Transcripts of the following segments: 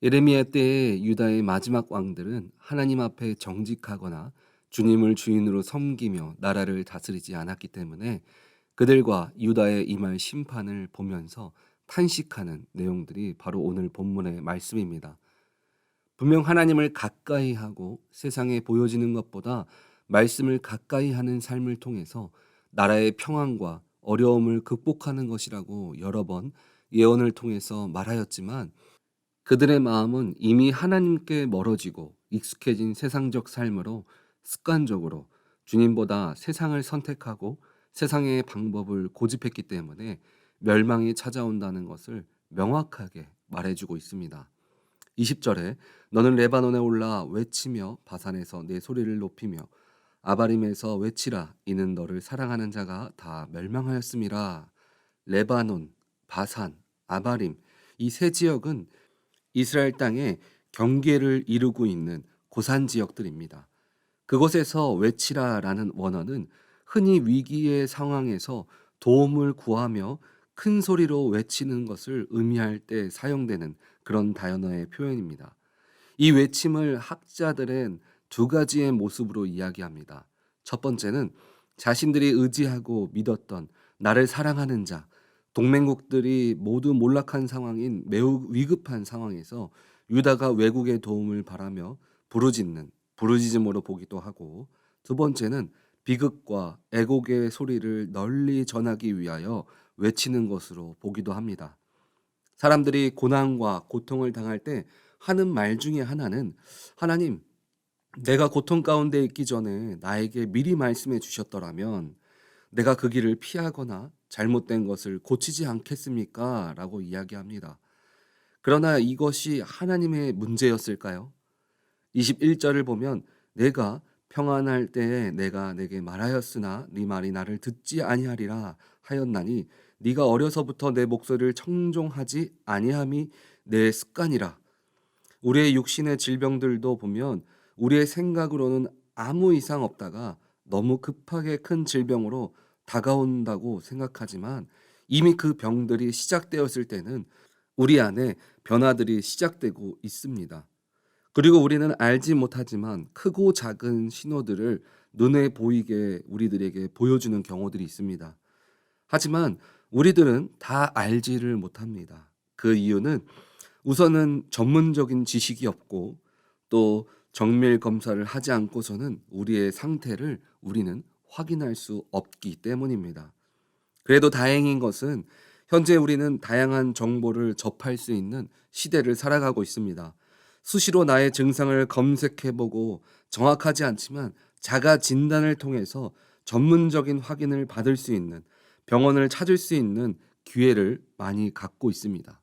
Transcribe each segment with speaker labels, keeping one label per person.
Speaker 1: 예레미야 때의 유다의 마지막 왕들은 하나님 앞에 정직하거나 주님을 주인으로 섬기며 나라를 다스리지 않았기 때문에 그들과 유다의 임할 심판을 보면서 탄식하는 내용들이 바로 오늘 본문의 말씀입니다. 분명 하나님을 가까이 하고 세상에 보여지는 것보다 말씀을 가까이 하는 삶을 통해서 나라의 평안과 어려움을 극복하는 것이라고 여러 번 예언을 통해서 말하였지만 그들의 마음은 이미 하나님께 멀어지고 익숙해진 세상적 삶으로 습관적으로 주님보다 세상을 선택하고 세상의 방법을 고집했기 때문에 멸망이 찾아온다는 것을 명확하게 말해주고 있습니다. 20절에 너는 레바논에 올라 외치며 바산에서 내 소리를 높이며 아바림에서 외치라 이는 너를 사랑하는 자가 다 멸망하였음이라. 레바논, 바산, 아바림 이 세 지역은 이스라엘 땅에 경계를 이루고 있는 고산 지역들입니다. 그곳에서 외치라라는 원어는 흔히 위기의 상황에서 도움을 구하며 큰 소리로 외치는 것을 의미할 때 사용되는 그런 단어의 표현입니다. 이 외침을 학자들은 두 가지의 모습으로 이야기합니다. 첫 번째는 자신들이 의지하고 믿었던 나를 사랑하는 자, 동맹국들이 모두 몰락한 상황인 매우 위급한 상황에서 유다가 외국의 도움을 바라며 부르짖는 부르짖음으로 보기도 하고, 두 번째는 비극과 애곡의 소리를 널리 전하기 위하여 외치는 것으로 보기도 합니다. 사람들이 고난과 고통을 당할 때 하는 말 중에 하나는 하나님, 내가 고통 가운데 있기 전에 나에게 미리 말씀해 주셨더라면 내가 그 길을 피하거나 잘못된 것을 고치지 않겠습니까? 라고 이야기합니다. 그러나 이것이 하나님의 문제였을까요? 21절을 보면 내가 평안할 때에 내가 내게 말하였으나 네 말이 나를 듣지 아니하리라 하였나니 네가 어려서부터 내 목소리를 청종하지 아니함이 내 습관이라. 우리의 육신의 질병들도 보면 우리의 생각으로는 아무 이상 없다가 너무 급하게 큰 질병으로 다가온다고 생각하지만 이미 그 병들이 시작되었을 때는 우리 안에 변화들이 시작되고 있습니다. 그리고 우리는 알지 못하지만 크고 작은 신호들을 눈에 보이게 우리들에게 보여주는 경우들이 있습니다. 하지만 우리들은 다 알지를 못합니다. 그 이유는 우선은 전문적인 지식이 없고 또 정밀 검사를 하지 않고서는 우리의 상태를 우리는 확인할 수 없기 때문입니다. 그래도 다행인 것은 현재 우리는 다양한 정보를 접할 수 있는 시대를 살아가고 있습니다. 수시로 나의 증상을 검색해보고 정확하지 않지만 자가 진단을 통해서 전문적인 확인을 받을 수 있는 병원을 찾을 수 있는 기회를 많이 갖고 있습니다.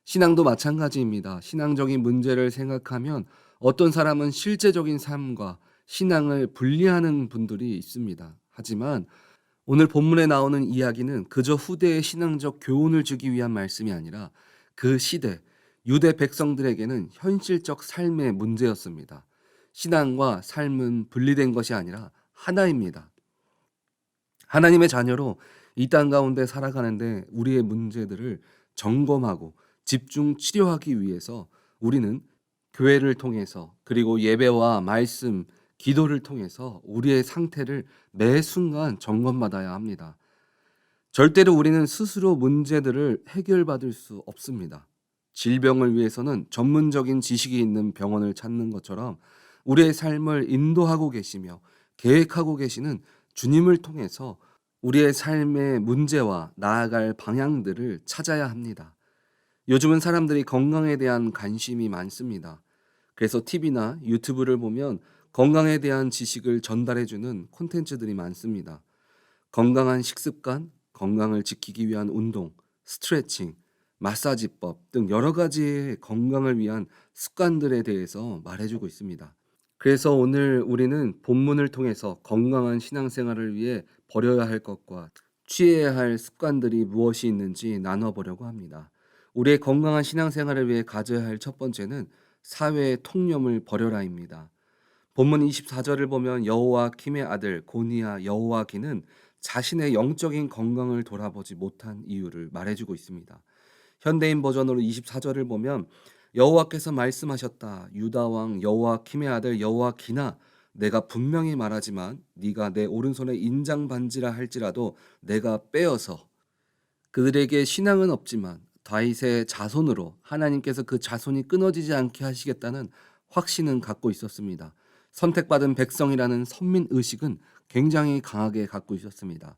Speaker 1: 신앙도 마찬가지입니다. 신앙적인 문제를 생각하면 어떤 사람은 실제적인 삶과 신앙을 분리하는 분들이 있습니다. 하지만 오늘 본문에 나오는 이야기는 그저 후대의 신앙적 교훈을 주기 위한 말씀이 아니라 그 시대 유대 백성들에게는 현실적 삶의 문제였습니다. 신앙과 삶은 분리된 것이 아니라 하나입니다. 하나님의 자녀로 이 땅 가운데 살아가는데 우리의 문제들을 점검하고 집중 치료하기 위해서 우리는 교회를 통해서 그리고 예배와 말씀, 기도를 통해서 우리의 상태를 매 순간 점검받아야 합니다. 절대로 우리는 스스로 문제들을 해결받을 수 없습니다. 질병을 위해서는 전문적인 지식이 있는 병원을 찾는 것처럼 우리의 삶을 인도하고 계시며 계획하고 계시는 주님을 통해서 우리의 삶의 문제와 나아갈 방향들을 찾아야 합니다. 요즘은 사람들이 건강에 대한 관심이 많습니다. 그래서 TV나 유튜브를 보면 건강에 대한 지식을 전달해주는 콘텐츠들이 많습니다. 건강한 식습관, 건강을 지키기 위한 운동, 스트레칭, 마사지법 등 여러 가지의 건강을 위한 습관들에 대해서 말해주고 있습니다. 그래서 오늘 우리는 본문을 통해서 건강한 신앙생활을 위해 버려야 할 것과 취해야 할 습관들이 무엇이 있는지 나눠보려고 합니다. 우리의 건강한 신앙생활을 위해 가져야 할 첫 번째는 사회의 통념을 버려라입니다. 본문 24절을 보면 여호와킴의 아들 고니야 여호와기는 자신의 영적인 건강을 돌아보지 못한 이유를 말해주고 있습니다. 현대인 버전으로 24절을 보면 여호와께서 말씀하셨다. 유다 왕 여호와킴의 아들 여호와기나, 내가 분명히 말하지만 네가 내 오른손에 인장 반지라 할지라도 내가 빼어서 그들에게 신앙은 없지만 다윗의 자손으로 하나님께서 그 자손이 끊어지지 않게 하시겠다는 확신은 갖고 있었습니다. 선택받은 백성이라는 선민 의식은 굉장히 강하게 갖고 있었습니다.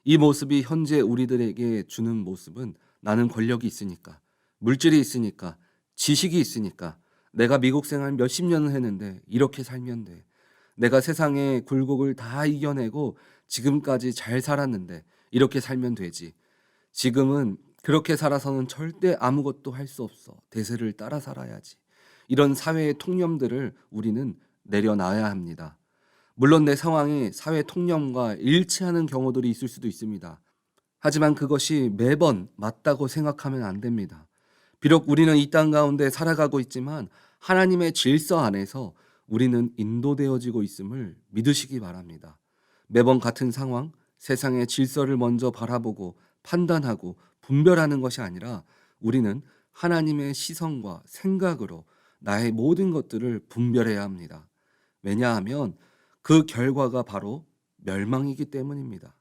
Speaker 1: 이 모습이 현재 우리들에게 주는 모습은, 나는 권력이 있으니까, 물질이 있으니까, 지식이 있으니까, 내가 미국 생활 몇십 년을 했는데 이렇게 살면 돼. 내가 세상의 굴곡을 다 이겨내고 지금까지 잘 살았는데 이렇게 살면 되지. 지금은 그렇게 살아서는 절대 아무것도 할 수 없어. 대세를 따라 살아야지. 이런 사회의 통념들을 우리는 내려놔야 합니다. 물론 내 상황이 사회 통념과 일치하는 경우들이 있을 수도 있습니다. 하지만 그것이 매번 맞다고 생각하면 안 됩니다. 비록 우리는 이 땅 가운데 살아가고 있지만 하나님의 질서 안에서 우리는 인도되어지고 있음을 믿으시기 바랍니다. 매번 같은 상황, 세상의 질서를 먼저 바라보고 판단하고 분별하는 것이 아니라 우리는 하나님의 시선과 생각으로 나의 모든 것들을 분별해야 합니다. 왜냐하면 그 결과가 바로 멸망이기 때문입니다.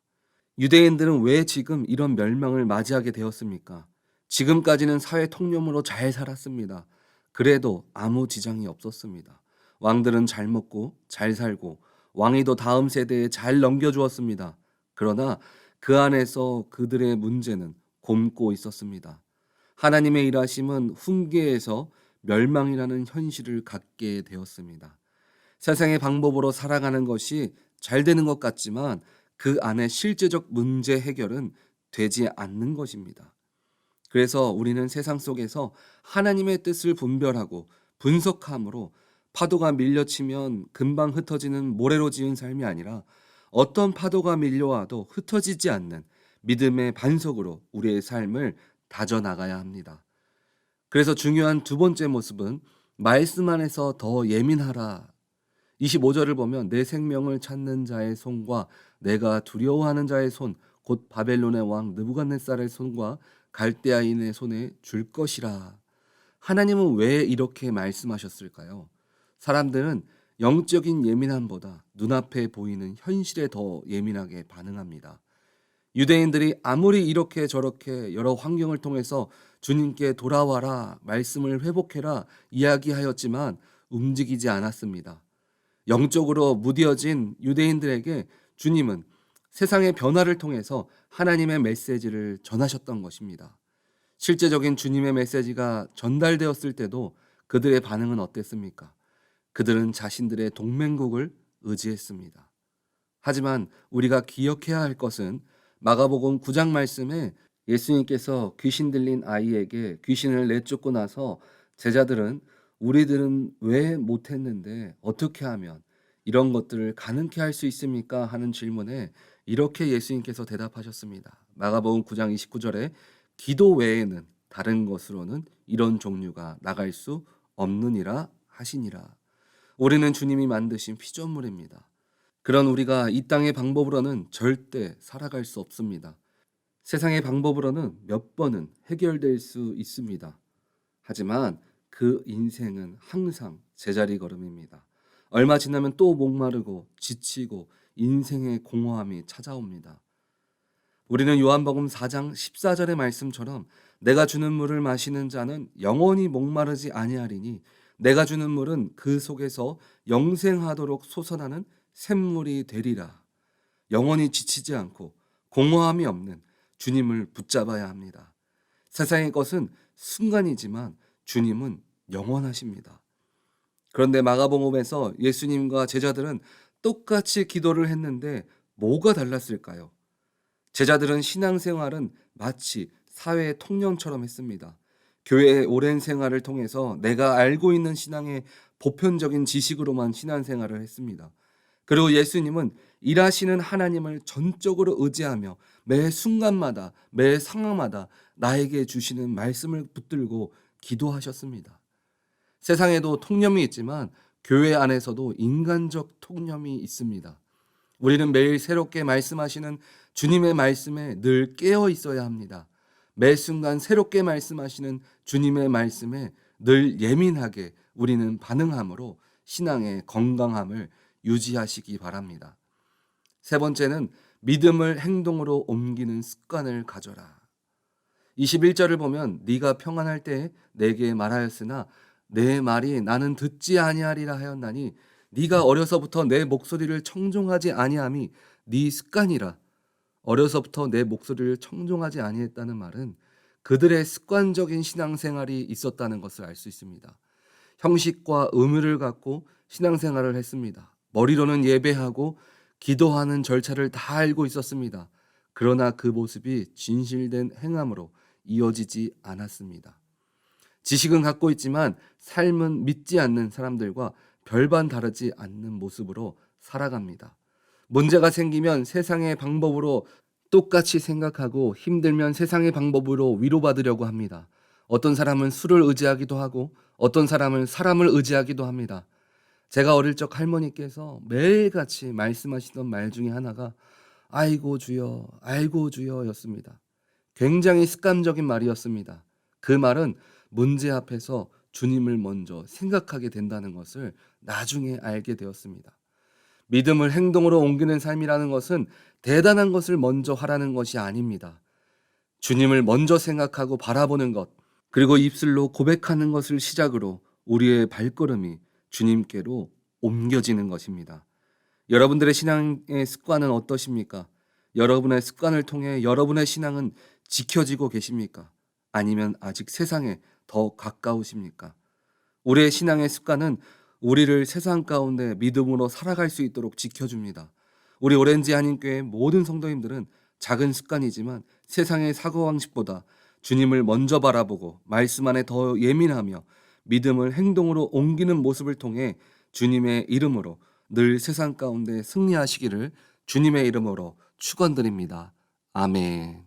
Speaker 1: 유대인들은 왜 지금 이런 멸망을 맞이하게 되었습니까? 지금까지는 사회 통념으로 잘 살았습니다. 그래도 아무 지장이 없었습니다. 왕들은 잘 먹고 잘 살고 왕위도 다음 세대에 잘 넘겨주었습니다. 그러나 그 안에서 그들의 문제는 곪고 있었습니다. 하나님의 일하심은 훈계에서 멸망이라는 현실을 갖게 되었습니다. 세상의 방법으로 살아가는 것이 잘 되는 것 같지만 그 안에 실제적 문제 해결은 되지 않는 것입니다. 그래서 우리는 세상 속에서 하나님의 뜻을 분별하고 분석함으로 파도가 밀려치면 금방 흩어지는 모래로 지은 삶이 아니라 어떤 파도가 밀려와도 흩어지지 않는 믿음의 반석으로 우리의 삶을 다져나가야 합니다. 그래서 중요한 두 번째 모습은 말씀 안에서 더 예민하라. 25절을 보면 내 생명을 찾는 자의 손과 내가 두려워하는 자의 손, 곧 바벨론의 왕 느부갓네살의 손과 갈대아인의 손에 줄 것이라. 하나님은 왜 이렇게 말씀하셨을까요? 사람들은 영적인 예민함보다 눈앞에 보이는 현실에 더 예민하게 반응합니다. 유대인들이 아무리 이렇게 저렇게 여러 환경을 통해서 주님께 돌아와라, 말씀을 회복해라 이야기하였지만 움직이지 않았습니다. 영적으로 무뎌진 유대인들에게 주님은 세상의 변화를 통해서 하나님의 메시지를 전하셨던 것입니다. 실제적인 주님의 메시지가 전달되었을 때도 그들의 반응은 어땠습니까? 그들은 자신들의 동맹국을 의지했습니다. 하지만 우리가 기억해야 할 것은 마가복음 9장 말씀에 예수님께서 귀신 들린 아이에게 귀신을 내쫓고 나서 제자들은 우리들은 왜 못했는데 어떻게 하면 이런 것들을 가능케 할 수 있습니까? 하는 질문에 이렇게 예수님께서 대답하셨습니다. 마가복음 9장 29절에 기도 외에는 다른 것으로는 이런 종류가 나갈 수 없느니라 하시니라. 우리는 주님이 만드신 피조물입니다. 그런 우리가 이 땅의 방법으로는 절대 살아갈 수 없습니다. 세상의 방법으로는 몇 번은 해결될 수 있습니다. 하지만 그 인생은 항상 제자리 걸음입니다. 얼마 지나면 또 목마르고 지치고 인생의 공허함이 찾아옵니다. 우리는 요한복음 4장 14절의 말씀처럼 내가 주는 물을 마시는 자는 영원히 목마르지 아니하리니 내가 주는 물은 그 속에서 영생하도록 솟아나는 샘물이 되리라. 영원히 지치지 않고 공허함이 없는 주님을 붙잡아야 합니다. 세상의 것은 순간이지만 주님은 영원하십니다. 그런데 마가복음에서 예수님과 제자들은 똑같이 기도를 했는데 뭐가 달랐을까요? 제자들은 신앙생활은 마치 사회의 통념처럼 했습니다. 교회의 오랜 생활을 통해서 내가 알고 있는 신앙의 보편적인 지식으로만 신앙생활을 했습니다. 그리고 예수님은 일하시는 하나님을 전적으로 의지하며 매 순간마다 매 상황마다 나에게 주시는 말씀을 붙들고 기도하셨습니다. 세상에도 통념이 있지만 교회 안에서도 인간적 통념이 있습니다. 우리는 매일 새롭게 말씀하시는 주님의 말씀에 늘 깨어 있어야 합니다. 매 순간 새롭게 말씀하시는 주님의 말씀에 늘 예민하게 우리는 반응함으로 신앙의 건강함을 유지하시기 바랍니다. 세 번째는 믿음을 행동으로 옮기는 습관을 가져라. 21절을 보면 네가 평안할 때에 내게 말하였으나 내 말이 나는 듣지 아니하리라 하였나니 네가 어려서부터 내 목소리를 청종하지 아니함이 네 습관이라. 어려서부터 내 목소리를 청종하지 아니했다는 말은 그들의 습관적인 신앙생활이 있었다는 것을 알 수 있습니다. 형식과 의무를 갖고 신앙생활을 했습니다. 머리로는 예배하고 기도하는 절차를 다 알고 있었습니다. 그러나 그 모습이 진실된 행함으로 이어지지 않았습니다. 지식은 갖고 있지만 삶은 믿지 않는 사람들과 별반 다르지 않는 모습으로 살아갑니다. 문제가 생기면 세상의 방법으로 똑같이 생각하고 힘들면 세상의 방법으로 위로받으려고 합니다. 어떤 사람은 술을 의지하기도 하고 어떤 사람은 사람을 의지하기도 합니다. 제가 어릴 적 할머니께서 매일같이 말씀하시던 말 중에 하나가 아이고 주여, 아이고 주여였습니다. 굉장히 습관적인 말이었습니다. 그 말은 문제 앞에서 주님을 먼저 생각하게 된다는 것을 나중에 알게 되었습니다. 믿음을 행동으로 옮기는 삶이라는 것은 대단한 것을 먼저 하라는 것이 아닙니다. 주님을 먼저 생각하고 바라보는 것, 그리고 입술로 고백하는 것을 시작으로 우리의 발걸음이 주님께로 옮겨지는 것입니다. 여러분들의 신앙의 습관은 어떠십니까? 여러분의 습관을 통해 여러분의 신앙은 지켜지고 계십니까? 아니면 아직 세상에 더 가까우십니까? 우리의 신앙의 습관은 우리를 세상 가운데 믿음으로 살아갈 수 있도록 지켜줍니다. 우리 오렌지 한인교회 모든 성도님들은 작은 습관이지만 세상의 사고방식보다 주님을 먼저 바라보고 말씀 안에 더 예민하며 믿음을 행동으로 옮기는 모습을 통해 주님의 이름으로 늘 세상 가운데 승리하시기를 주님의 이름으로 축원드립니다. 아멘.